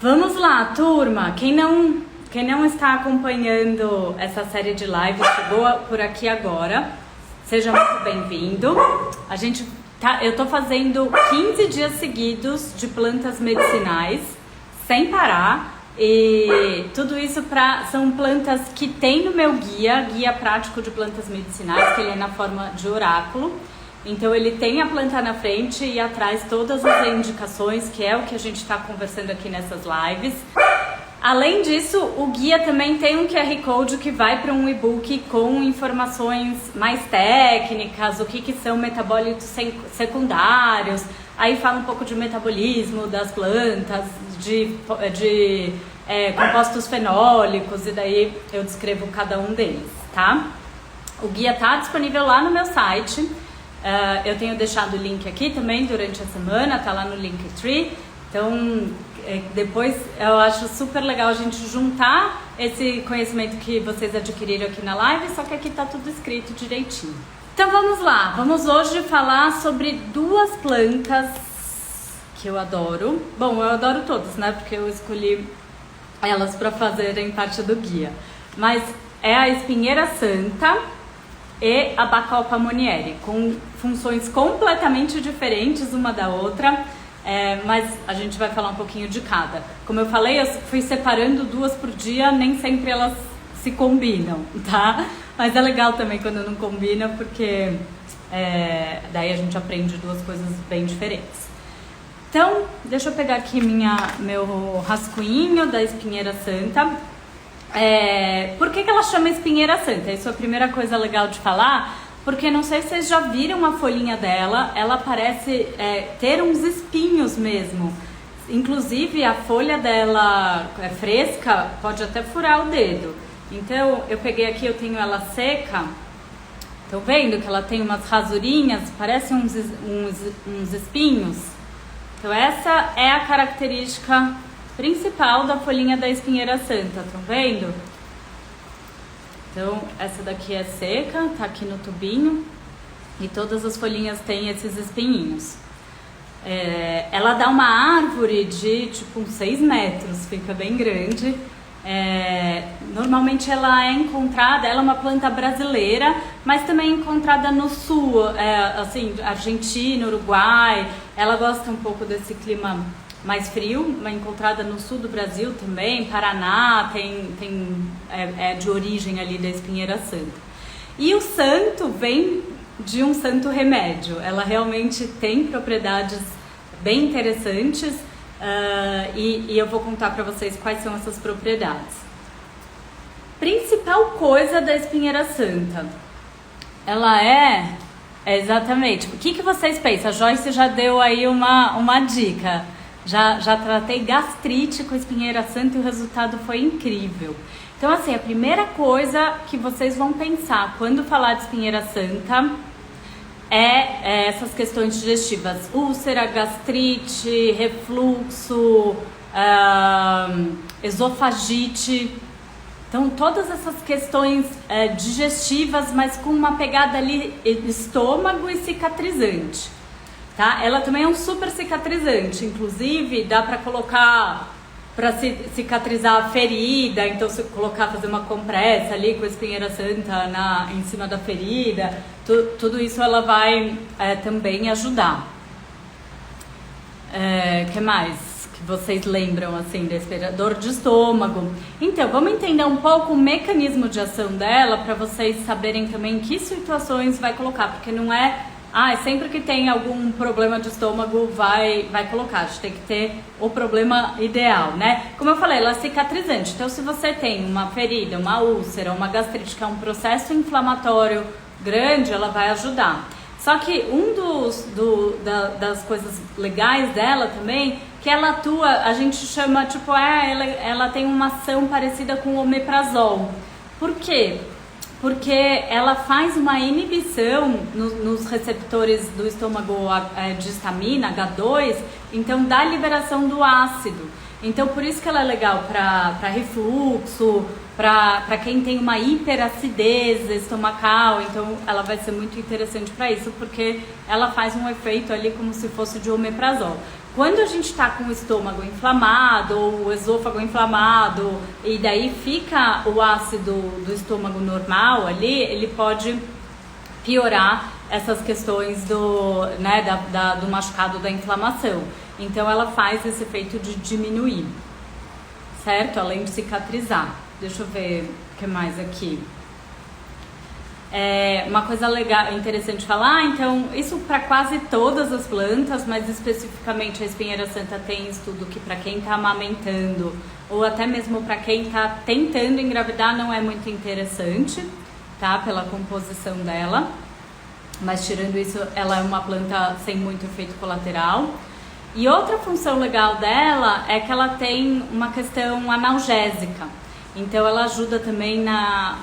Vamos lá, turma! Quem não está acompanhando essa série de lives, chegou por aqui agora, seja muito bem-vindo. Eu tô fazendo 15 dias seguidos de plantas medicinais, sem parar. E tudo isso são plantas que tem no meu guia prático de plantas medicinais, que ele é na forma de oráculo. Então ele tem a planta na frente e atrás todas as indicações, que é o que a gente está conversando aqui nessas lives. Além disso, o guia também tem um QR Code que vai para um e-book com informações mais técnicas, o que são metabólitos secundários, aí fala um pouco de metabolismo das plantas, de compostos fenólicos, e daí eu descrevo cada um deles, tá? O guia está disponível lá no meu site. Eu tenho deixado o link aqui também durante a semana, tá lá no Linktree. Então, depois eu acho super legal a gente juntar esse conhecimento que vocês adquiriram aqui na live, só que aqui tá tudo escrito direitinho. Então vamos lá, vamos hoje falar sobre duas plantas que eu adoro. Bom, eu adoro todas, né? Porque eu escolhi elas para fazerem parte do guia. Mas é a espinheira santa e a Bacopa monnieri, com funções completamente diferentes uma da outra, mas a gente vai falar um pouquinho de cada. Como eu falei, eu fui separando duas por dia, nem sempre elas se combinam, tá? Mas é legal também quando não combina, porque daí a gente aprende duas coisas bem diferentes. Então, deixa eu pegar aqui meu rascunho da espinheira santa. Por que ela chama espinheira santa? Isso é a primeira coisa legal de falar, porque não sei se vocês já viram a folhinha dela, ela parece ter uns espinhos mesmo. Inclusive a folha dela fresca pode até furar o dedo. Então eu peguei aqui, eu tenho ela seca, estão vendo que ela tem umas rasurinhas, parecem uns espinhos? Então essa é a característica principal da folhinha da espinheira santa, estão vendo? Então essa daqui é seca, tá aqui no tubinho, e todas as folhinhas têm esses espinhinhos. Ela dá uma árvore de tipo uns 6 metros, fica bem grande. Normalmente ela é uma planta brasileira, mas também encontrada no sul, assim, Argentina, Uruguai. Ela gosta um pouco desse clima mais frio, mas encontrada no sul do Brasil também, Paraná, é de origem ali da espinheira santa. E o santo vem de um santo remédio, ela realmente tem propriedades bem interessantes, e eu vou contar para vocês quais são essas propriedades. Principal coisa da espinheira santa, ela exatamente, o que vocês pensam? A Joyce já deu aí uma dica. Já tratei gastrite com espinheira santa e o resultado foi incrível. Então, assim, a primeira coisa que vocês vão pensar quando falar de espinheira santa é essas questões digestivas: úlcera, gastrite, refluxo, esofagite. Então, todas essas questões digestivas, mas com uma pegada ali estômago e cicatrizante. Tá? Ela também é um super cicatrizante, inclusive dá para colocar para cicatrizar a ferida. Então, se fazer uma compressa ali com a espinheira santa em cima da ferida, tudo isso ela vai também ajudar. Que mais que vocês lembram assim dor de estômago? Então, vamos entender um pouco o mecanismo de ação dela para vocês saberem também em que situações vai colocar, porque não é sempre que tem algum problema de estômago vai colocar. A gente tem que ter o problema ideal, né? Como eu falei, ela é cicatrizante. Então, se você tem uma ferida, uma úlcera, uma gastrite, que é um processo inflamatório grande, ela vai ajudar. Só que das coisas legais dela também, que ela atua, a gente chama, tipo, ela tem uma ação parecida com o omeprazol. Por quê? Porque ela faz uma inibição nos receptores do estômago de histamina, H2, então dá liberação do ácido. Então por isso que ela é legal para refluxo, para quem tem uma hiperacidez estomacal, então ela vai ser muito interessante para isso, porque ela faz um efeito ali como se fosse de omeprazol. Quando a gente tá com o estômago inflamado ou o esôfago inflamado e daí fica o ácido do estômago normal ali, ele pode piorar essas questões do machucado, da inflamação. Então ela faz esse efeito de diminuir, certo? Além de cicatrizar. Deixa eu ver o que mais aqui. Uma coisa legal, interessante falar, então isso para quase todas as plantas, mas especificamente a espinheira santa tem estudo que para quem está amamentando ou até mesmo para quem está tentando engravidar não é muito interessante, tá? Pela composição dela, mas tirando isso, ela é uma planta sem muito efeito colateral. E outra função legal dela é que ela tem uma questão analgésica. Então ela ajuda também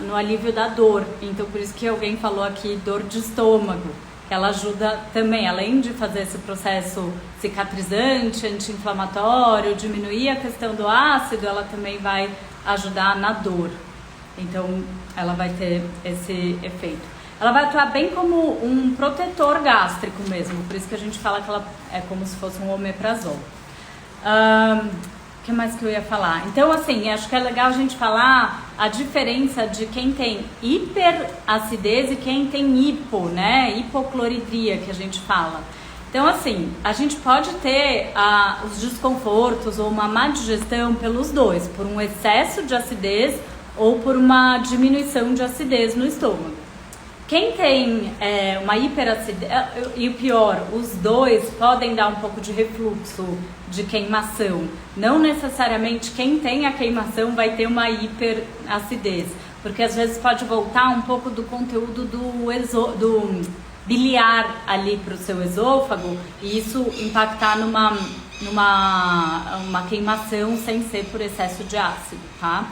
no alívio da dor. Então por isso que alguém falou aqui dor de estômago. Ela ajuda também, além de fazer esse processo cicatrizante, anti-inflamatório, diminuir a questão do ácido, ela também vai ajudar na dor. Então ela vai ter esse efeito. Ela vai atuar bem como um protetor gástrico mesmo. Por isso que a gente fala que ela é como se fosse um omeprazol. O que mais que eu ia falar? Então, assim, acho que é legal a gente falar a diferença de quem tem hiperacidez e quem tem hipo, né? Hipocloridria, que a gente fala. Então, assim, a gente pode ter os desconfortos ou uma má digestão pelos dois, por um excesso de acidez ou por uma diminuição de acidez no estômago. Quem tem uma hiperacidez, e o pior, os dois podem dar um pouco de refluxo, de queimação. Não necessariamente quem tem a queimação vai ter uma hiperacidez, porque às vezes pode voltar um pouco do conteúdo do biliar ali para o seu esôfago e isso impactar numa queimação sem ser por excesso de ácido, tá?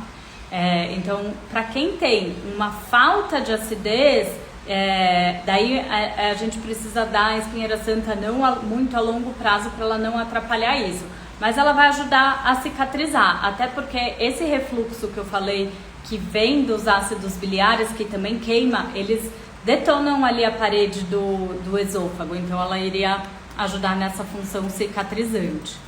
Então, para quem tem uma falta de acidez, daí a gente precisa dar a espinheira santa não muito a longo prazo para ela não atrapalhar isso. Mas ela vai ajudar a cicatrizar, até porque esse refluxo que eu falei, que vem dos ácidos biliares, que também queima, eles detonam ali a parede do esôfago. Então ela iria ajudar nessa função cicatrizante.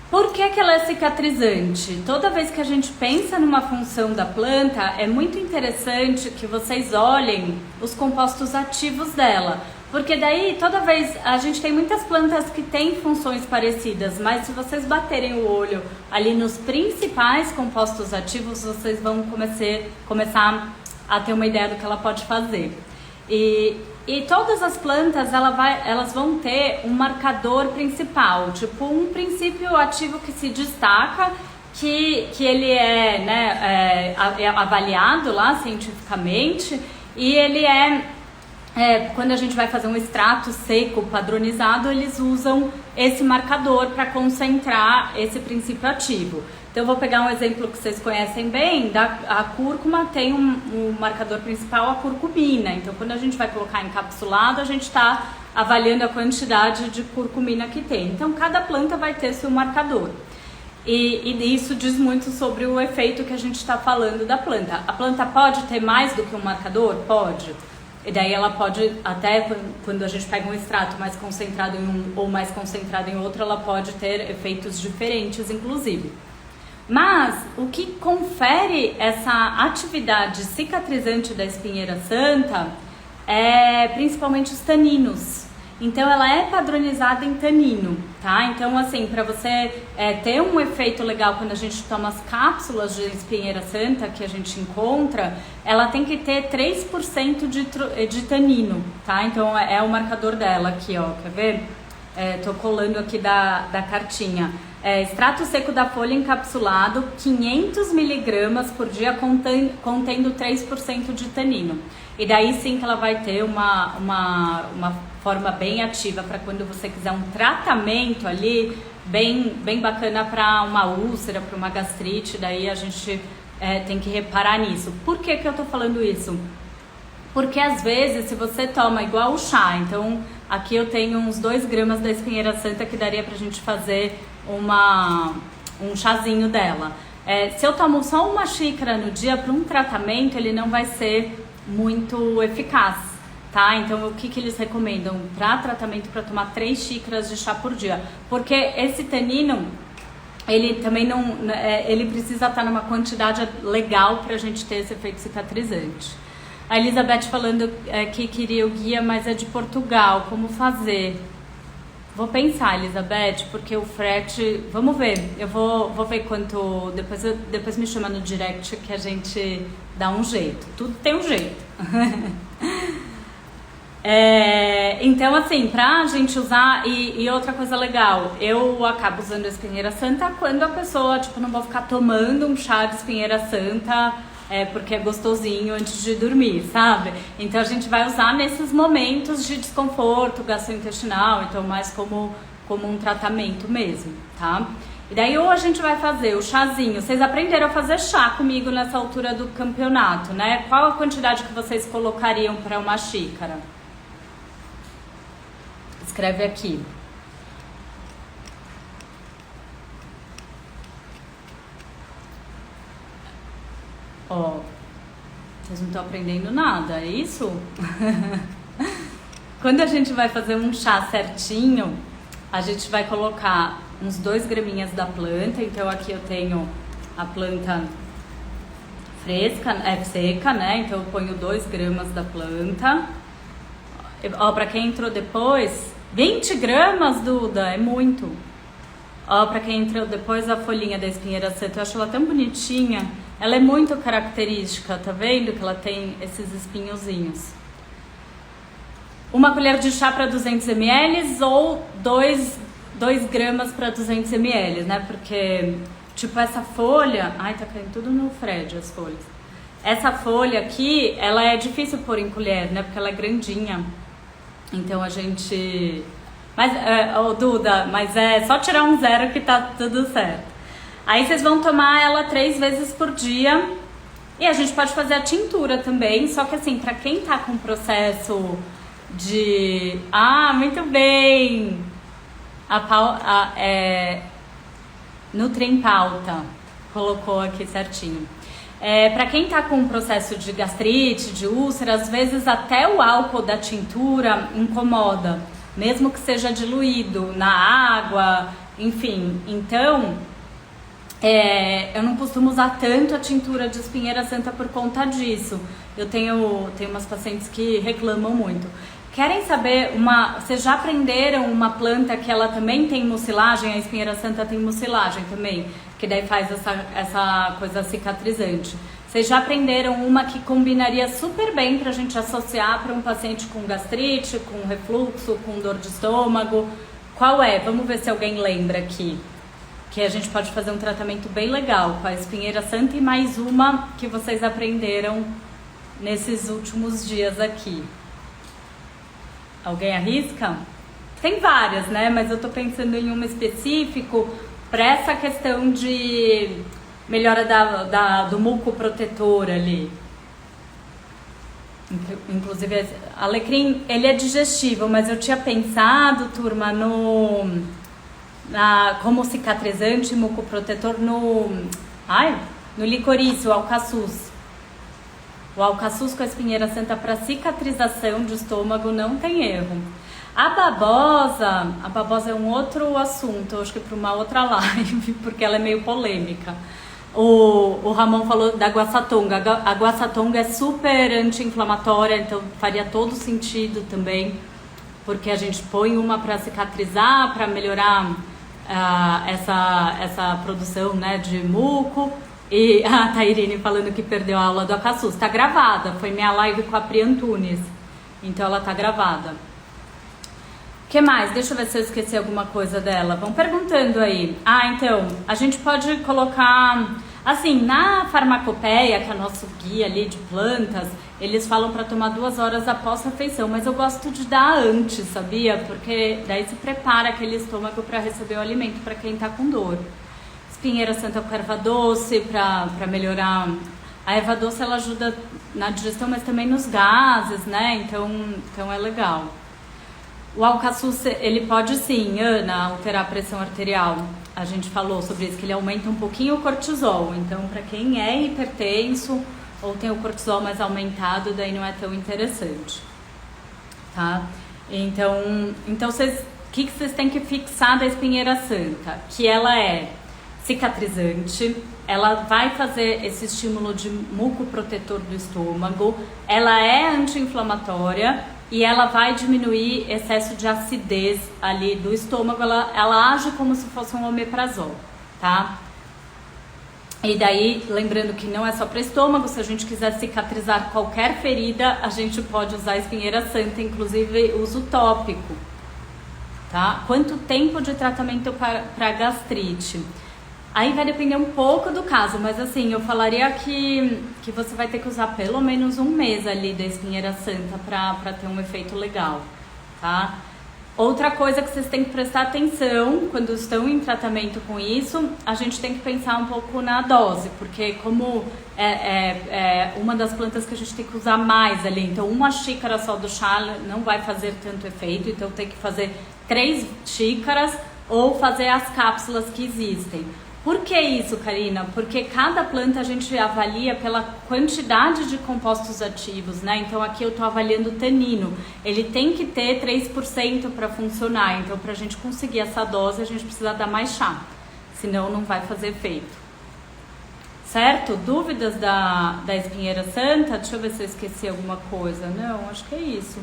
Por que ela é cicatrizante? Toda vez que a gente pensa numa função da planta, é muito interessante que vocês olhem os compostos ativos dela. Porque daí, toda vez, a gente tem muitas plantas que têm funções parecidas, mas se vocês baterem o olho ali nos principais compostos ativos, vocês vão começar a ter uma ideia do que ela pode fazer. E todas as plantas, elas vão ter um marcador principal, tipo um princípio ativo que se destaca, que ele é avaliado lá cientificamente, e ele quando a gente vai fazer um extrato seco padronizado, eles usam esse marcador para concentrar esse princípio ativo. Então eu vou pegar um exemplo que vocês conhecem bem, a cúrcuma tem um marcador principal, a curcumina. Então quando a gente vai colocar encapsulado, a gente está avaliando a quantidade de curcumina que tem. Então cada planta vai ter seu marcador. E isso diz muito sobre o efeito que a gente está falando da planta. A planta pode ter mais do que um marcador? Pode. E daí ela pode, até quando a gente pega um extrato mais concentrado em um ou mais concentrado em outro, ela pode ter efeitos diferentes, inclusive. Mas o que confere essa atividade cicatrizante da espinheira santa é principalmente os taninos. Então ela é padronizada em tanino, tá? Então assim, para você ter um efeito legal quando a gente toma as cápsulas de espinheira santa que a gente encontra, ela tem que ter 3% de tanino, tá? Então é o marcador dela aqui, ó, quer ver? Tô colando aqui da cartinha. Extrato seco da folha encapsulado, 500 miligramas por dia, contendo 3% de tanino. E daí sim que ela vai ter uma forma bem ativa para quando você quiser um tratamento ali, bem bacana para uma úlcera, para uma gastrite, daí a gente tem que reparar nisso. Por que eu tô falando isso? Porque às vezes, se você toma igual o chá, então aqui eu tenho uns 2 gramas da espinheira santa que daria pra gente fazer um chazinho dela. Se eu tomo só uma xícara no dia para um tratamento, ele não vai ser muito eficaz, tá? Então, o que eles recomendam para tratamento, para tomar 3 xícaras de chá por dia, porque esse tanino, ele também não, ele precisa estar numa quantidade legal pra gente ter esse efeito cicatrizante. A Elizabeth falando que queria o guia, mas é de Portugal, como fazer? Vou pensar, Elizabeth, porque o frete, vamos ver, eu vou ver quanto, depois me chama no direct que a gente dá um jeito, tudo tem um jeito. Então, assim, pra gente usar, e outra coisa legal, eu acabo usando a espinheira santa quando a pessoa, tipo, não vou ficar tomando um chá de espinheira santa porque é gostosinho antes de dormir, sabe? Então a gente vai usar nesses momentos de desconforto gastrointestinal, então mais como um tratamento mesmo, tá? E daí ou a gente vai fazer o chazinho, vocês aprenderam a fazer chá comigo nessa altura do campeonato, né? Qual a quantidade que vocês colocariam para uma xícara? Escreve aqui. Ó, vocês não estão aprendendo nada, é isso? Quando a gente vai fazer um chá certinho, a gente vai colocar uns 2 graminhas da planta. Então aqui eu tenho a planta fresca, seca, né? Então eu ponho 2 gramas da planta. Ó, pra quem entrou depois, 20 gramas, Duda, é muito. Ó, pra quem entrou depois, a folhinha da espinheira santa, eu acho ela tão bonitinha. Ela é muito característica, tá vendo que ela tem esses espinhozinhos. 1 colher de chá para 200 ml ou 2 gramas para 200 ml, né? Porque, tipo, essa folha... Ai, tá caindo tudo no Fred, as folhas. Essa folha aqui, ela é difícil pôr em colher, né? Porque ela é grandinha. Então a gente... Mas, Duda, mas é só tirar um 0 que tá tudo certo. Aí vocês vão tomar ela 3 vezes por dia. E a gente pode fazer a tintura também. Só que assim, pra quem tá com processo de... Ah, muito bem! Nutrem Pauta colocou aqui certinho. Pra quem tá com processo de gastrite, de úlcera, às vezes até o álcool da tintura incomoda, mesmo que seja diluído na água, enfim. Então, eu não costumo usar tanto a tintura de espinheira santa por conta disso. Eu tenho umas pacientes que reclamam muito. Querem saber vocês já aprenderam uma planta que ela também tem mucilagem? A espinheira santa tem mucilagem também, que daí faz essa coisa cicatrizante. Vocês já aprenderam uma que combinaria super bem pra gente associar para um paciente com gastrite, com refluxo, com dor de estômago? Qual é? Vamos ver se alguém lembra aqui. Que a gente pode fazer um tratamento bem legal com a espinheira santa e mais uma que vocês aprenderam nesses últimos dias aqui. Alguém arrisca? Tem várias, né? Mas eu tô pensando em uma específico para essa questão de melhora do muco protetor ali. Inclusive, alecrim, ele é digestível, mas eu tinha pensado, turma, como cicatrizante, muco protetor no licorice, o alcaçuz. O alcaçuz com a espinheira santa para cicatrização de estômago não tem erro. A babosa é um outro assunto, eu acho que para uma outra live, porque ela é meio polêmica. O Ramon falou da guaçatonga. A guaçatonga é super anti-inflamatória, então faria todo sentido também, porque a gente põe uma para cicatrizar, para melhorar essa produção, né, de muco. E a Tairine falando que perdeu a aula do alcaçuz. Tá gravada, foi minha live com a Pri Antunes, então ela tá gravada. O que mais? Deixa eu ver se eu esqueci alguma coisa dela. Vão perguntando aí. Então, a gente pode colocar... Assim, na farmacopeia, que é o nosso guia ali de plantas, eles falam para tomar 2 horas após a refeição, mas eu gosto de dar antes, sabia? Porque daí se prepara aquele estômago para receber o alimento para quem tá com dor. Espinheira santa com erva doce para melhorar. A erva doce ela ajuda na digestão, mas também nos gases, né? Então é legal. O alcaçuz, ele pode sim, Ana, alterar a pressão arterial. A gente falou sobre isso, que ele aumenta um pouquinho o cortisol. Então, para quem é hipertenso ou tem o cortisol mais aumentado, daí não é tão interessante. tá? Então vocês, o que vocês têm que fixar da espinheira santa? Que ela é cicatrizante, ela vai fazer esse estímulo de muco protetor do estômago, ela é anti-inflamatória e ela vai diminuir excesso de acidez ali do estômago, ela age como se fosse um omeprazol, tá? E daí, lembrando que não é só para estômago, se a gente quiser cicatrizar qualquer ferida, a gente pode usar a espinheira santa, inclusive uso tópico, tá? Quanto tempo de tratamento para gastrite? Aí vai depender um pouco do caso, mas assim, eu falaria que você vai ter que usar pelo menos um mês ali da espinheira santa para ter um efeito legal, tá? Outra coisa que vocês têm que prestar atenção quando estão em tratamento com isso, a gente tem que pensar um pouco na dose, porque como é uma das plantas que a gente tem que usar mais ali, então uma xícara só do chá não vai fazer tanto efeito, então tem que fazer 3 xícaras ou fazer as cápsulas que existem. Por que isso, Karina? Porque cada planta a gente avalia pela quantidade de compostos ativos, né? Então aqui eu tô avaliando o tanino. Ele tem que ter 3% para funcionar. Então para a gente conseguir essa dose, a gente precisa dar mais chá. Senão não vai fazer efeito. Certo? Dúvidas da espinheira santa? Deixa eu ver se eu esqueci alguma coisa. Não, acho que é isso.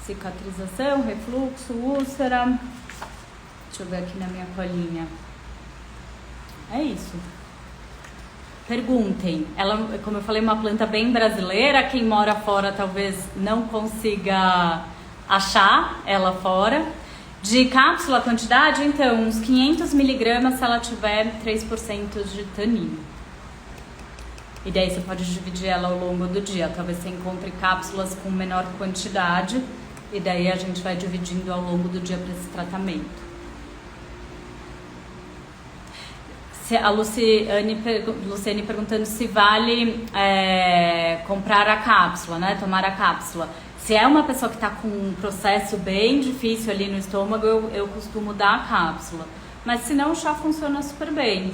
Cicatrização, refluxo, úlcera. Deixa eu ver aqui na minha colinha. É isso. Perguntem. Ela, como eu falei, uma planta bem brasileira. Quem mora fora talvez não consiga achar ela fora. De cápsula, quantidade, então, uns 500 miligramas se ela tiver 3% de tanino. E daí você pode dividir ela ao longo do dia. Talvez você encontre cápsulas com menor quantidade. E daí a gente vai dividindo ao longo do dia para esse tratamento. A Luciane perguntando se vale comprar a cápsula, né? Tomar a cápsula. Se é uma pessoa que está com um processo bem difícil ali no estômago, eu costumo dar a cápsula. Mas se não, o chá funciona super bem.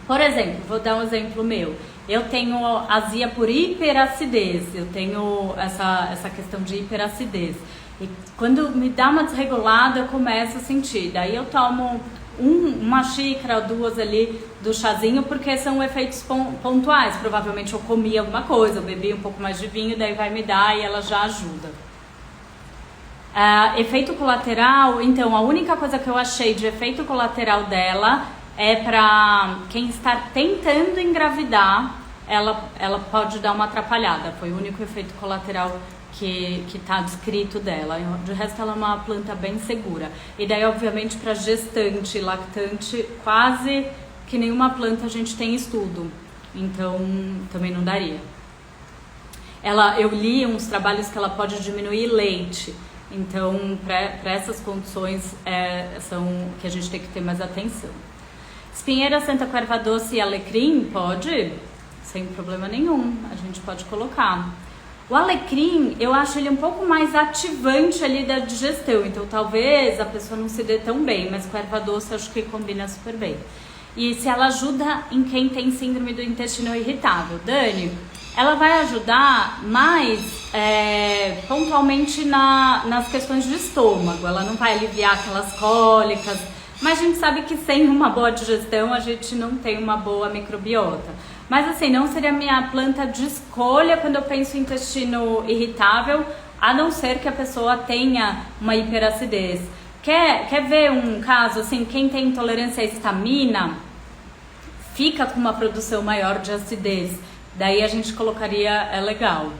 Por exemplo, vou dar um exemplo meu. Eu tenho azia por hiperacidez. Eu tenho essa questão de hiperacidez. E quando me dá uma desregulada, eu começo a sentir. Daí eu tomo uma xícara ou 2 ali do chazinho, porque são efeitos pontuais. Provavelmente eu comi alguma coisa, eu bebi um pouco mais de vinho, daí vai me dar e ela já ajuda. Efeito colateral, então, a única coisa que eu achei de efeito colateral dela é para quem está tentando engravidar, ela pode dar uma atrapalhada. Foi o único efeito colateral que está descrito dela. De resto, ela é uma planta bem segura. E daí, obviamente, para gestante, lactante, quase que nenhuma planta a gente tem estudo. Então, também não daria. Eu li uns trabalhos que ela pode diminuir leite. Então, para essas condições, são que a gente tem que ter mais atenção. Espinheira santa, com erva doce e alecrim, pode? Sem problema nenhum. A gente pode colocar. O alecrim, eu acho ele um pouco mais ativante ali da digestão, então talvez a pessoa não se dê tão bem, mas com a erva doce eu acho que combina super bem. E se ela ajuda em quem tem síndrome do intestino irritável, Dani, ela vai ajudar mais pontualmente nas questões de estômago, ela não vai aliviar aquelas cólicas, mas a gente sabe que sem uma boa digestão a gente não tem uma boa microbiota. Mas assim, não seria a minha planta de escolha quando eu penso em intestino irritável, a não ser que a pessoa tenha uma hiperacidez. Quer ver um caso, assim, quem tem intolerância à histamina, fica com uma produção maior de acidez. Daí a gente colocaria, é legal.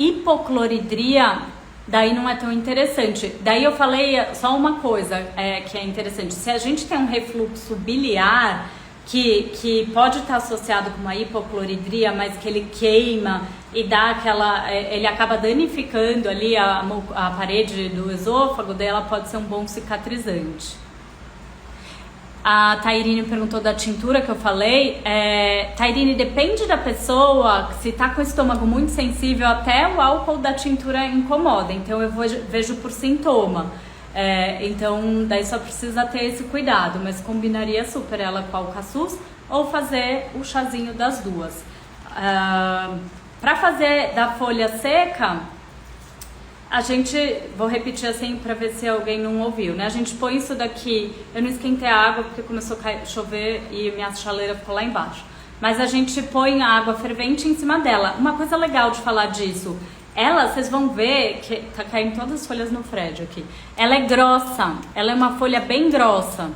Hipocloridria, daí não é tão interessante. Daí eu falei só uma coisa que é interessante. Se a gente tem um refluxo biliar, que pode estar associado com uma hipocloridria, mas que ele queima e dá ele acaba danificando ali a parede do esôfago, daí ela pode ser um bom cicatrizante. A Tairine perguntou da tintura que eu falei. Tairine, depende da pessoa, se tá com o estômago muito sensível, até o álcool da tintura incomoda, então eu vejo por sintoma. Então daí só precisa ter esse cuidado, mas combinaria super ela com a alcaçuz ou fazer o chazinho das duas. Para fazer da folha seca, A gente, vou repetir assim para ver se alguém não ouviu, né? A gente põe isso daqui, eu não esquentei a água porque começou a chover e minha chaleira ficou lá embaixo. Mas a gente põe a água fervente em cima dela. Uma coisa legal de falar disso, ela, vocês vão ver que tá caindo todas as folhas no Fred aqui. Ela é grossa, ela é uma folha bem grossa.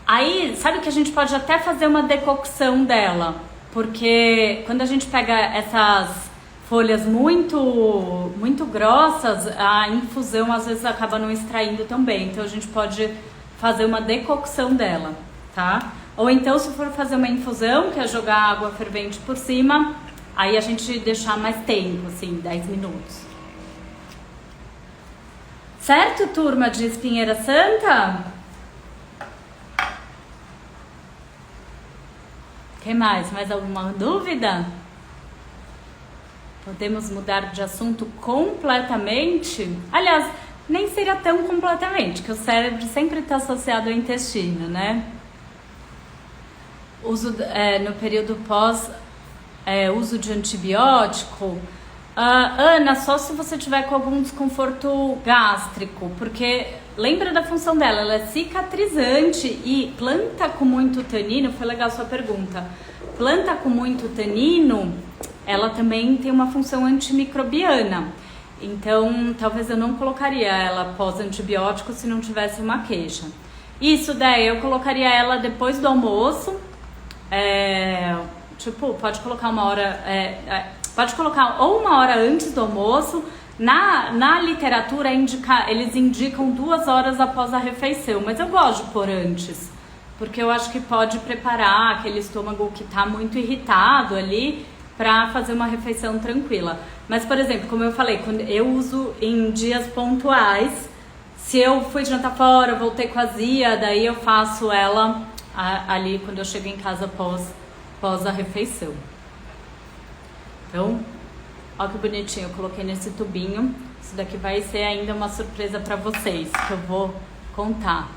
Aí, sabe que a gente pode até fazer uma decocção dela, porque quando a gente pega essas folhas muito grossas, a infusão às vezes acaba não extraindo tão bem. Então a gente pode fazer uma decocção dela, tá? Ou então, se for fazer uma infusão, que é jogar água fervente por cima, aí a gente deixar mais tempo, assim, 10 minutos. Certo, turma de Espinheira Santa? Que mais? Mais alguma dúvida? Podemos mudar de assunto completamente? Aliás, nem seria tão completamente, que o cérebro sempre está associado ao intestino, né? Uso no período pós, uso de antibiótico. Ana, só se você tiver com algum desconforto gástrico, porque lembra da função dela, ela é cicatrizante e planta com muito tanino, foi legal sua pergunta, planta com muito tanino, ela também tem uma função antimicrobiana, então talvez eu não colocaria ela pós-antibiótico se não tivesse uma queixa. Isso daí, eu colocaria ela depois do almoço, tipo, pode colocar uma hora... Pode colocar ou uma hora antes do almoço. Na literatura eles indicam 2 horas após a refeição, mas eu gosto de pôr antes, porque eu acho que pode preparar aquele estômago que está muito irritado ali para fazer uma refeição tranquila. Mas, por exemplo, como eu falei, quando eu uso em dias pontuais, se eu fui jantar fora, voltei com azia, daí eu faço ela ali quando eu chego em casa após a refeição. Então, olha que bonitinho, eu coloquei nesse tubinho. Isso daqui vai ser ainda uma surpresa para vocês, que eu vou contar.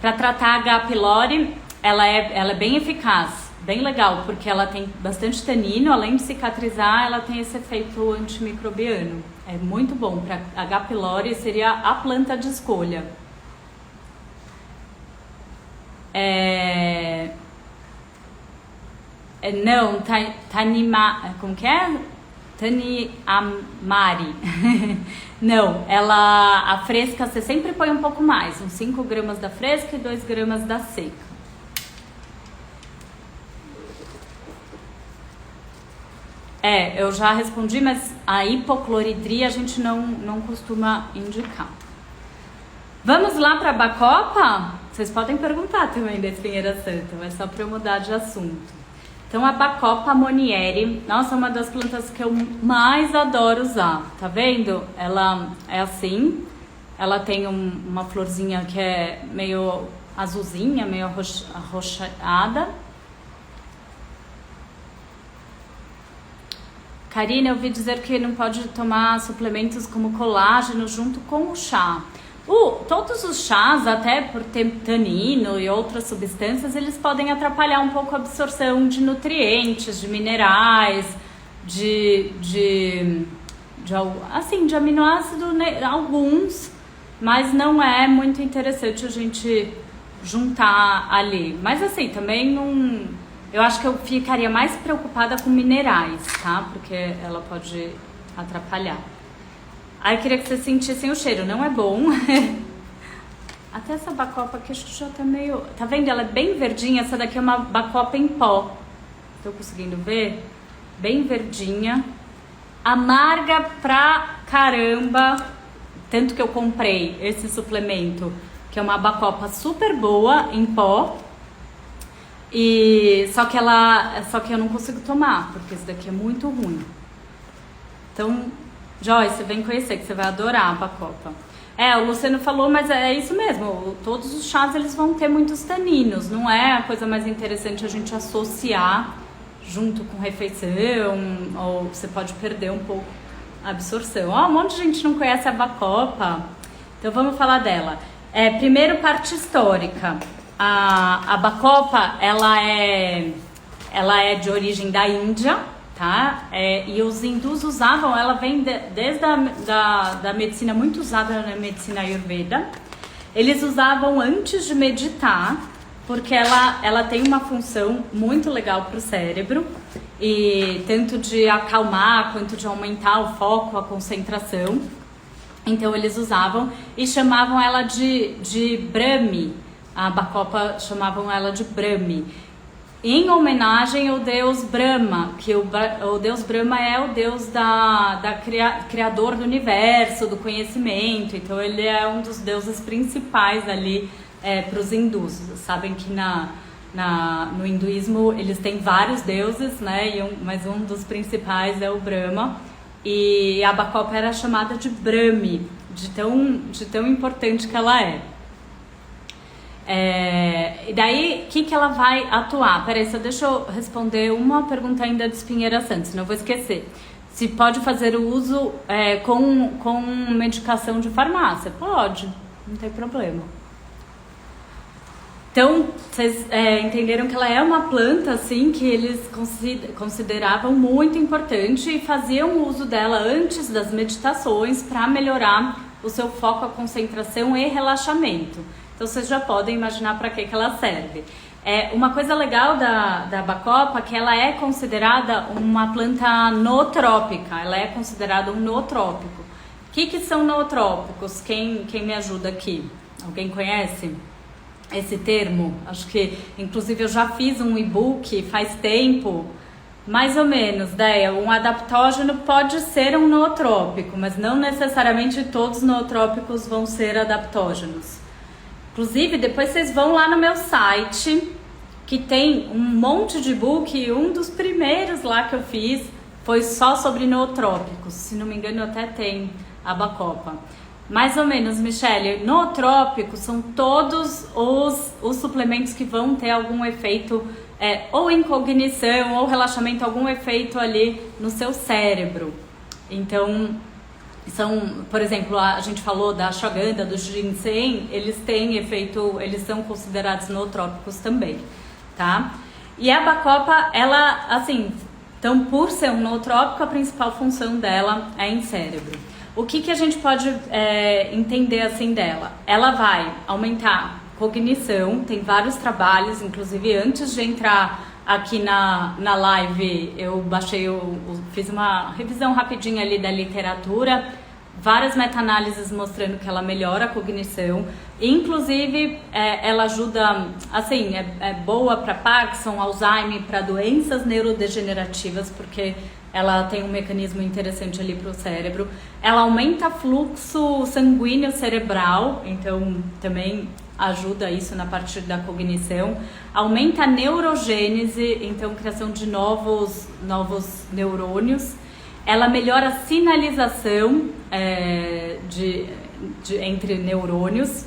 Para tratar a H. pylori, ela é bem eficaz, bem legal, porque ela tem bastante tanino, além de cicatrizar, ela tem esse efeito antimicrobiano. É muito bom, para H. pylori seria a planta de escolha. Não, como que é? Taniamari. Não, a fresca você sempre põe um pouco mais, uns 5 gramas da fresca e 2 gramas da seca. Eu já respondi, mas a hipocloridria a gente não costuma indicar. Vamos lá para a bacopa? Vocês podem perguntar também da Espinheira Santa, mas só para eu mudar de assunto. Então, a Bacopa Monieri, nossa, é uma das plantas que eu mais adoro usar, tá vendo? Ela é assim, ela tem uma florzinha que é meio azulzinha, meio arroxeada. Karina, eu ouvi dizer que não pode tomar suplementos como colágeno junto com o chá. Todos os chás, até por ter tanino e outras substâncias, eles podem atrapalhar um pouco a absorção de nutrientes, de minerais, de aminoácido, né, alguns, mas não é muito interessante a gente juntar ali. Mas assim, também não... Eu acho que eu ficaria mais preocupada com minerais, tá? Porque ela pode atrapalhar. Aí eu queria que vocês sentissem o cheiro, não é bom. Até essa bacopa aqui acho que já tá meio... Tá vendo? Ela é bem verdinha, essa daqui é uma bacopa em pó. Tô conseguindo ver? Bem verdinha. Amarga pra caramba. Tanto que eu comprei esse suplemento, que é uma bacopa super boa em pó. Só que eu não consigo tomar, porque esse daqui é muito ruim. Então... Joyce, vem conhecer, que você vai adorar a bacopa. O Luciano falou, mas é isso mesmo. Todos os chás, eles vão ter muitos taninos. Não é a coisa mais interessante a gente associar junto com refeição, ou você pode perder um pouco a absorção. Um monte de gente não conhece a bacopa. Então, vamos falar dela. Primeiro, parte histórica. A bacopa, ela é de origem da Índia, tá? E os hindus usavam, ela vem desde da medicina, muito usada na medicina Ayurveda. Eles usavam antes de meditar, porque ela tem uma função muito legal para o cérebro, e tanto de acalmar quanto de aumentar o foco, a concentração. Então eles usavam e chamavam ela de Brahmi. A Bacopa chamavam ela de Brahmi, em homenagem ao deus Brahma, que o deus Brahma é o deus criador do universo, do conhecimento. Então ele é um dos deuses principais ali para os hindus. Sabem que no hinduísmo eles têm vários deuses, né? Mas um dos principais é o Brahma. E a Bacopa era chamada de Brahmi, de tão importante que ela é. E daí, o que ela vai atuar? Peraí, só deixa eu responder uma pergunta ainda de Espinheira Santos, senão eu vou esquecer. Se pode fazer o uso com medicação de farmácia? Pode, não tem problema. Então, vocês entenderam que ela é uma planta, assim, que eles consideravam muito importante e faziam o uso dela antes das meditações para melhorar o seu foco, a concentração e relaxamento. Então, vocês já podem imaginar para que ela serve. Uma coisa legal da Bacopa é que ela é considerada uma planta nootrópica, ela é considerada um nootrópico. O que são nootrópicos? Quem me ajuda aqui? Alguém conhece esse termo? Acho que, inclusive, eu já fiz um e-book faz tempo, mais ou menos, né? Um adaptógeno pode ser um nootrópico, mas não necessariamente todos os nootrópicos vão ser adaptógenos. Inclusive, depois vocês vão lá no meu site, que tem um monte de e-book, e um dos primeiros lá que eu fiz foi só sobre nootrópicos. Se não me engano, até tem a Bacopa. Mais ou menos, Michele, nootrópicos são todos os suplementos que vão ter algum efeito, ou em cognição, ou relaxamento, algum efeito ali no seu cérebro. Então, por exemplo, a gente falou da ashwagandha, do ginseng, eles têm efeito, eles são considerados nootrópicos também, tá? E a Bacopa, ela, assim, então por ser um nootrópico, a principal função dela é em cérebro. O que a gente pode entender assim dela? Ela vai aumentar cognição, tem vários trabalhos, inclusive antes de entrar aqui na live, eu baixei, fiz uma revisão rapidinha ali da literatura, várias meta-análises mostrando que ela melhora a cognição, inclusive ela ajuda, assim, é boa para Parkinson, Alzheimer, para doenças neurodegenerativas, porque ela tem um mecanismo interessante ali para o cérebro. Ela aumenta fluxo sanguíneo cerebral, então também ajuda isso na parte da cognição. Aumenta a neurogênese, então criação de novos neurônios. Ela melhora a sinalização entre neurônios.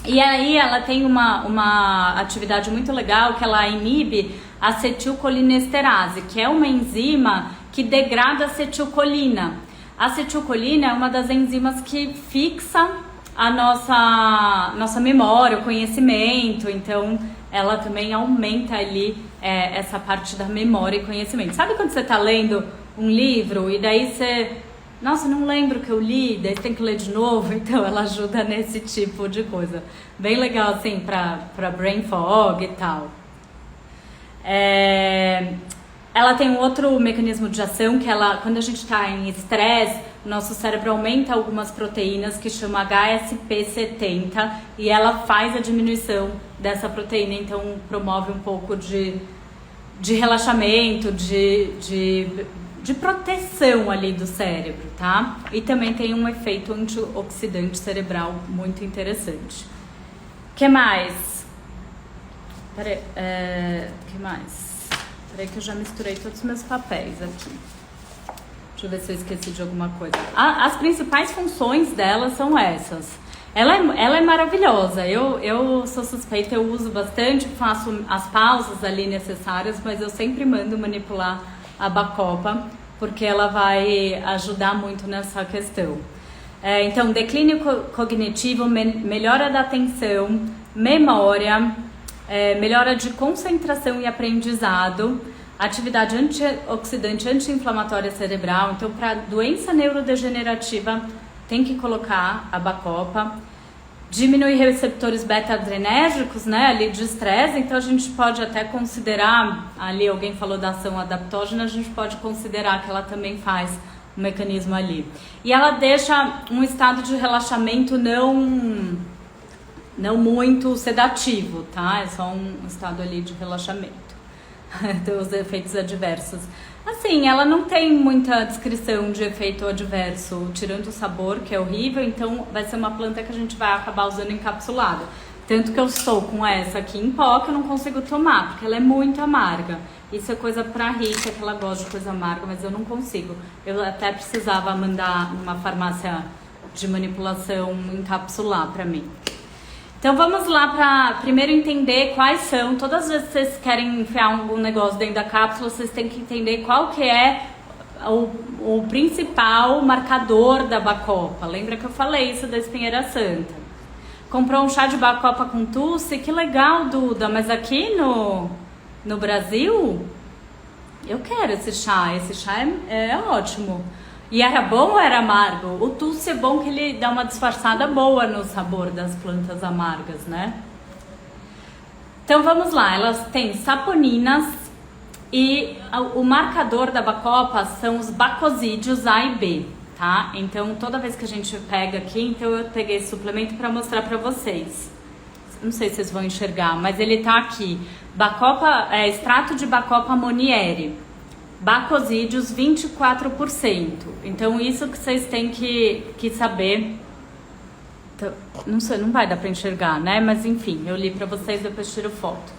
E aí ela tem uma atividade muito legal, que ela inibe a acetilcolinesterase, que é uma enzima que degrada a acetilcolina. A acetilcolina é uma das enzimas que fixa a nossa memória, o conhecimento, então ela também aumenta ali essa parte da memória e conhecimento. Sabe quando você está lendo um livro e daí você... Nossa, não lembro o que eu li, daí você tem que ler de novo, então ela ajuda nesse tipo de coisa. Bem legal, assim, para brain fog e tal. Ela tem um outro mecanismo de ação, que quando a gente está em estresse, nosso cérebro aumenta algumas proteínas que chama HSP70 e ela faz a diminuição dessa proteína, então promove um pouco de relaxamento, de proteção ali do cérebro, tá? E também tem um efeito antioxidante cerebral muito interessante. O que mais? Peraí, que mais? Peraí que eu já misturei todos os meus papéis aqui. Deixa eu ver se eu esqueci de alguma coisa. As principais funções dela são essas. Ela é maravilhosa. Eu sou suspeita, eu uso bastante, faço as pausas ali necessárias, mas eu sempre mando manipular a Bacopa, porque ela vai ajudar muito nessa questão. Então, declínio cognitivo, melhora da atenção, memória, melhora de concentração e aprendizado, atividade antioxidante, anti-inflamatória cerebral. Então, para doença neurodegenerativa, tem que colocar a bacopa. Diminui receptores beta-adrenérgicos, né, ali de estresse, então a gente pode até considerar, ali alguém falou da ação adaptógena, a gente pode considerar que ela também faz um mecanismo ali. E ela deixa um estado de relaxamento não muito sedativo, tá? É só um estado ali de relaxamento. Tem os efeitos adversos. Assim, ela não tem muita descrição de efeito adverso, tirando o sabor, que é horrível, então vai ser uma planta que a gente vai acabar usando encapsulada. Tanto que eu estou com essa aqui em pó que eu não consigo tomar, porque ela é muito amarga. Isso é coisa pra rica, que ela gosta de coisa amarga, mas eu não consigo. Eu até precisava mandar numa farmácia de manipulação encapsular pra mim. Então vamos lá para primeiro entender quais são, todas as vezes que vocês querem enfiar algum negócio dentro da cápsula, vocês têm que entender qual que é o principal marcador da bacopa. Lembra que eu falei isso da espinheira santa? Comprou um chá de bacopa com tusse? Que legal, Duda, mas aqui no Brasil, eu quero esse chá é ótimo. E era bom ou era amargo? O tusse é bom que ele dá uma disfarçada boa no sabor das plantas amargas, né? Então vamos lá, elas têm saponinas e o marcador da bacopa são os bacosídeos A e B, tá? Então toda vez que a gente pega aqui, então eu peguei esse suplemento para mostrar para vocês. Não sei se vocês vão enxergar, mas ele tá aqui. Extrato de bacopa monieri. Bacosídeos 24%. Então isso que vocês têm que saber. Então, não sei, não vai dar para enxergar, né? Mas enfim, eu li para vocês, depois tiro foto.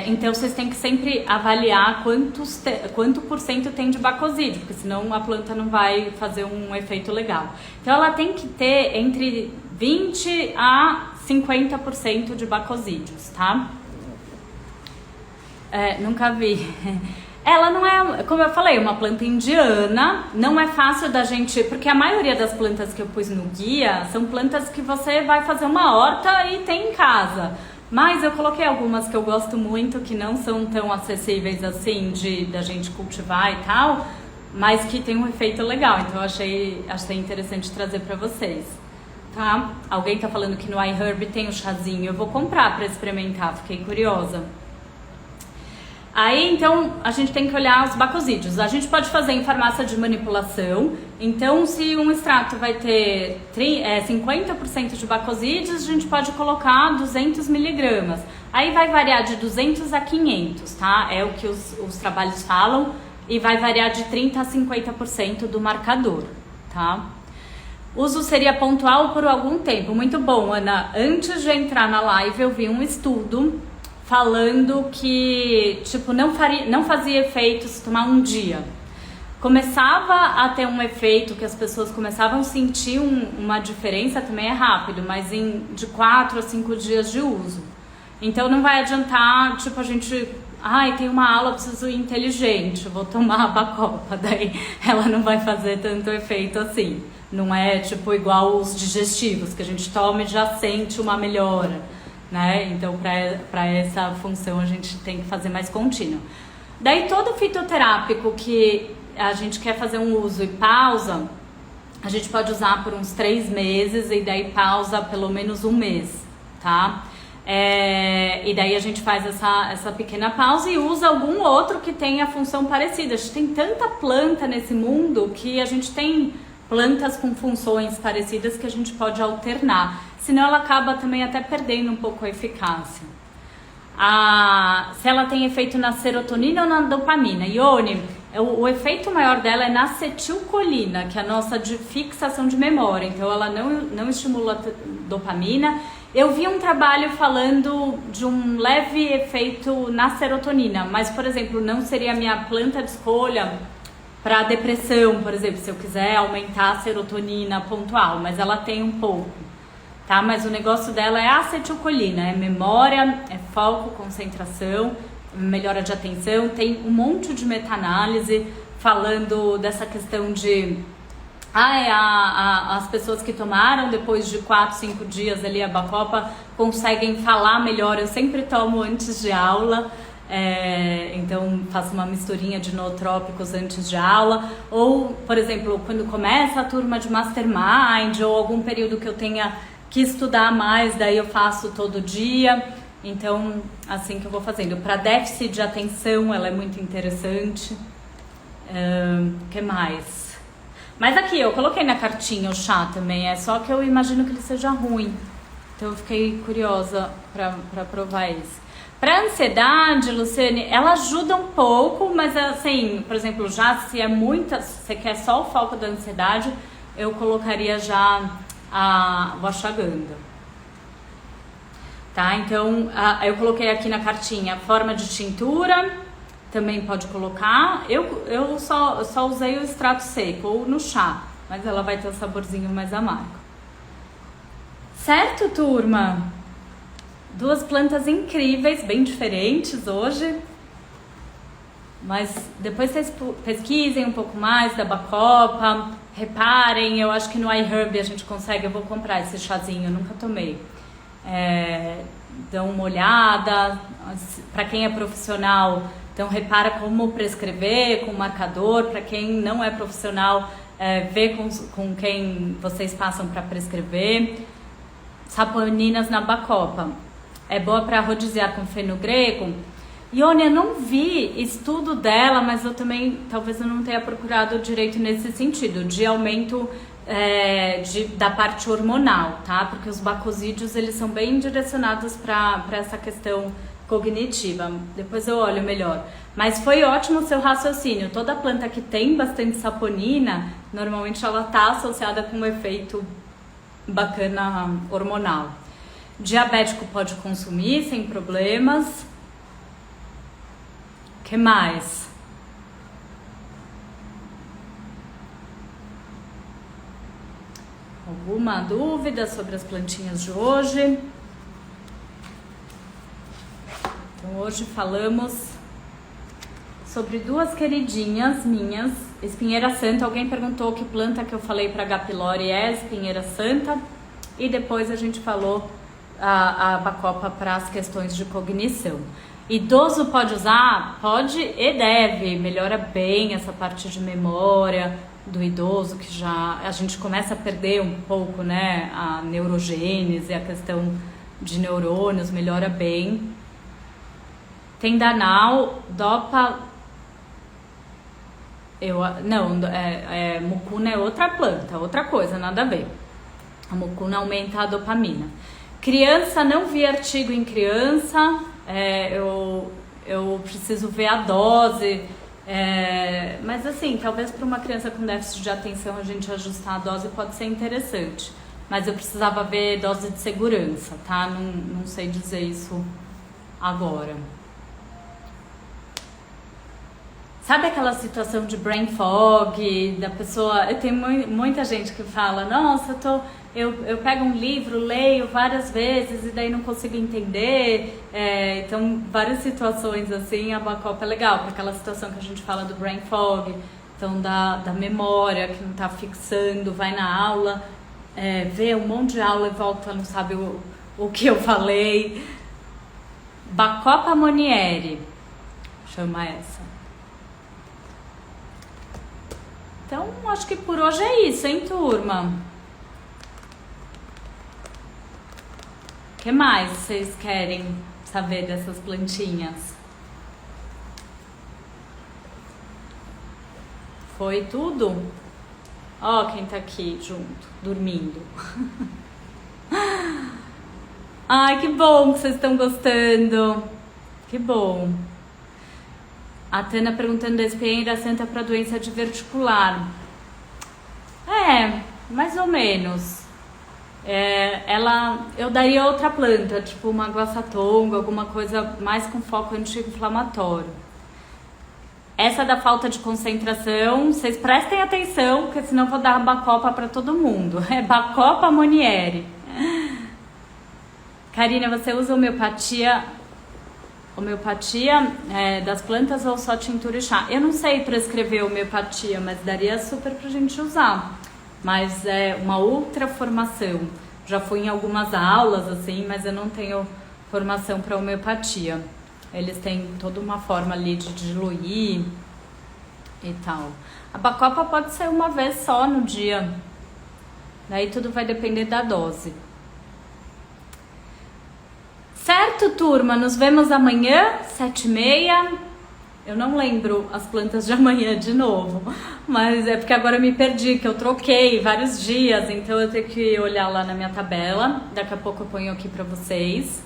Então vocês têm que sempre avaliar quanto por cento tem de bacosídeo, porque senão a planta não vai fazer um efeito legal. Então ela tem que ter entre 20 a 50% de bacosídeos, tá? Nunca vi. Ela não é, como eu falei, uma planta indiana, não é fácil da gente, porque a maioria das plantas que eu pus no guia são plantas que você vai fazer uma horta e tem em casa. Mas eu coloquei algumas que eu gosto muito, que não são tão acessíveis assim, da gente cultivar e tal, mas que tem um efeito legal, então eu achei interessante trazer pra vocês. Tá? Alguém tá falando que no iHerb tem o chazinho, eu vou comprar pra experimentar, fiquei curiosa. Aí, então, a gente tem que olhar os bacosídeos. A gente pode fazer em farmácia de manipulação. Então, se um extrato vai ter 50% de bacosídeos, a gente pode colocar 200 miligramas. Aí vai variar de 200 a 500, tá? É o que os trabalhos falam. E vai variar de 30 a 50% do marcador, tá? Uso seria pontual por algum tempo. Muito bom, Ana. Antes de entrar na live, eu vi um estudo falando que, tipo, não fazia efeito se tomar um dia. Começava a ter um efeito que as pessoas começavam a sentir uma diferença, também é rápido, mas de 4 a 5 dias de uso. Então não vai adiantar, tipo, a gente... tem uma aula, preciso ir inteligente, vou tomar a bacopa, daí ela não vai fazer tanto efeito assim. Não é, tipo, igual os digestivos, que a gente toma e já sente uma melhora. Né? Então, para essa função, a gente tem que fazer mais contínuo. Daí, todo fitoterápico que a gente quer fazer um uso e pausa, a gente pode usar por uns 3 meses e daí pausa pelo menos 1 mês, tá? E daí a gente faz essa pequena pausa e usa algum outro que tenha função parecida. A gente tem tanta planta nesse mundo que a gente tem plantas com funções parecidas que a gente pode alternar. Senão ela acaba também até perdendo um pouco a eficácia. Se ela tem efeito na serotonina ou na dopamina. Ione, o efeito maior dela é na acetilcolina, que é a nossa de fixação de memória. Então ela não estimula a dopamina. Eu vi um trabalho falando de um leve efeito na serotonina, mas, por exemplo, não seria a minha planta de escolha para depressão, por exemplo, se eu quiser aumentar a serotonina pontual, mas ela tem um pouco. Tá? Mas o negócio dela é a acetilcolina, é memória, é foco, concentração, melhora de atenção, tem um monte de meta-análise falando dessa questão de as pessoas que tomaram depois de 4, 5 dias ali a bacopa conseguem falar melhor. Eu sempre tomo antes de aula Então faço uma misturinha de nootrópicos antes de aula, ou por exemplo, quando começa a turma de mastermind ou algum período que eu tenha que estudar mais, daí eu faço todo dia. Então assim que eu vou fazendo. Para déficit de atenção ela é muito interessante. Que mais? Mas aqui eu coloquei na cartinha o chá também, só que eu imagino que ele seja ruim, então eu fiquei curiosa para provar isso. Para ansiedade, Luciane, ela ajuda um pouco, mas assim, por exemplo, já se é muita, se você quer só o foco da ansiedade, eu colocaria já o ashwagandha. Tá? Então, eu coloquei aqui na cartinha forma de tintura, também pode colocar. Eu só usei o extrato seco ou no chá, mas ela vai ter um saborzinho mais amargo. Certo, turma? Duas plantas incríveis, bem diferentes hoje, mas depois vocês pesquisem um pouco mais da bacopa, reparem, eu acho que no iHerb a gente consegue, eu vou comprar esse chazinho, eu nunca tomei. Dão uma olhada, para quem é profissional, então repara como prescrever, com marcador, para quem não é profissional, vê com quem vocês passam para prescrever. Saponinas na bacopa. É boa para rodizar com fenugreco. Ione, eu não vi estudo dela, mas eu também, talvez eu não tenha procurado direito nesse sentido, de aumento da parte hormonal, tá? Porque os bacosídeos, eles são bem direcionados para essa questão cognitiva. Depois eu olho melhor. Mas foi ótimo o seu raciocínio. Toda planta que tem bastante saponina, normalmente ela tá associada com um efeito bacana hormonal. Diabético pode consumir sem problemas. Que mais? Alguma dúvida sobre as plantinhas de hoje? Então hoje falamos sobre duas queridinhas minhas, espinheira santa. Alguém perguntou que planta que eu falei para H. pylori é espinheira santa, e depois a gente falou a bacopa para as questões de cognição. Idoso pode usar? Pode e deve, melhora bem essa parte de memória do idoso, que já a gente começa a perder um pouco, né, a neurogênese, a questão de neurônios, melhora bem. Tendanal, dopa... mucuna é outra planta, outra coisa, nada a ver. A mucuna aumenta a dopamina. Criança, não vi artigo em criança, eu preciso ver a dose, mas assim, talvez para uma criança com déficit de atenção a gente ajustar a dose pode ser interessante, mas eu precisava ver dose de segurança, tá? Não sei dizer isso agora. Sabe aquela situação de brain fog, da pessoa... Eu tenho muita gente que fala, nossa, eu pego um livro, leio várias vezes e daí não consigo entender. Então, várias situações assim, a bacopa é legal, para aquela situação que a gente fala do brain fog, então da memória, que não tá fixando, vai na aula, vê um monte de aula e volta, não sabe o que eu falei. Bacopa Monieri, chama essa. Então, acho que por hoje é isso, hein, turma? O que mais vocês querem saber dessas plantinhas? Foi tudo? Ó, quem tá aqui junto, dormindo. Ai, que bom que vocês estão gostando. Que bom. A Tana perguntando da espinheira santa para doença diverticular. Mais ou menos. Eu daria outra planta, tipo uma guaçatonga, alguma coisa mais com foco anti-inflamatório. Essa da falta de concentração, vocês prestem atenção, porque senão eu vou dar bacopa para todo mundo. É bacopa Monieri. Karina, você usa homeopatia das plantas ou só tintura e chá? Eu não sei prescrever homeopatia, mas daria super pra gente usar. Mas é uma outra formação. Já fui em algumas aulas assim, mas eu não tenho formação para homeopatia. Eles têm toda uma forma ali de diluir e tal. A bacopa pode ser uma vez só no dia. Daí tudo vai depender da dose. Certo, turma? Nos vemos amanhã, 7h30. Eu não lembro as plantas de amanhã de novo, mas é porque agora eu me perdi, que eu troquei vários dias, então eu tenho que olhar lá na minha tabela. Daqui a pouco eu ponho aqui pra vocês.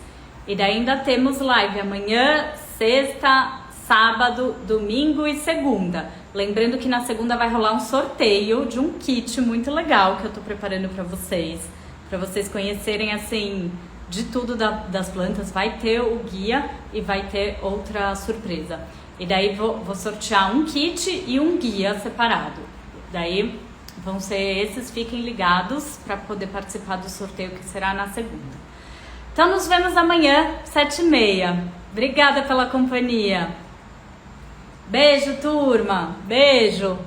E daí ainda temos live amanhã, sexta, sábado, domingo e segunda. Lembrando que na segunda vai rolar um sorteio de um kit muito legal que eu tô preparando pra vocês conhecerem assim de tudo das plantas. Vai ter o guia e vai ter outra surpresa. E daí vou sortear um kit e um guia separado. Daí vão ser esses, fiquem ligados para poder participar do sorteio que será na segunda. Então nos vemos amanhã, 7h30. Obrigada pela companhia. Beijo, turma. Beijo.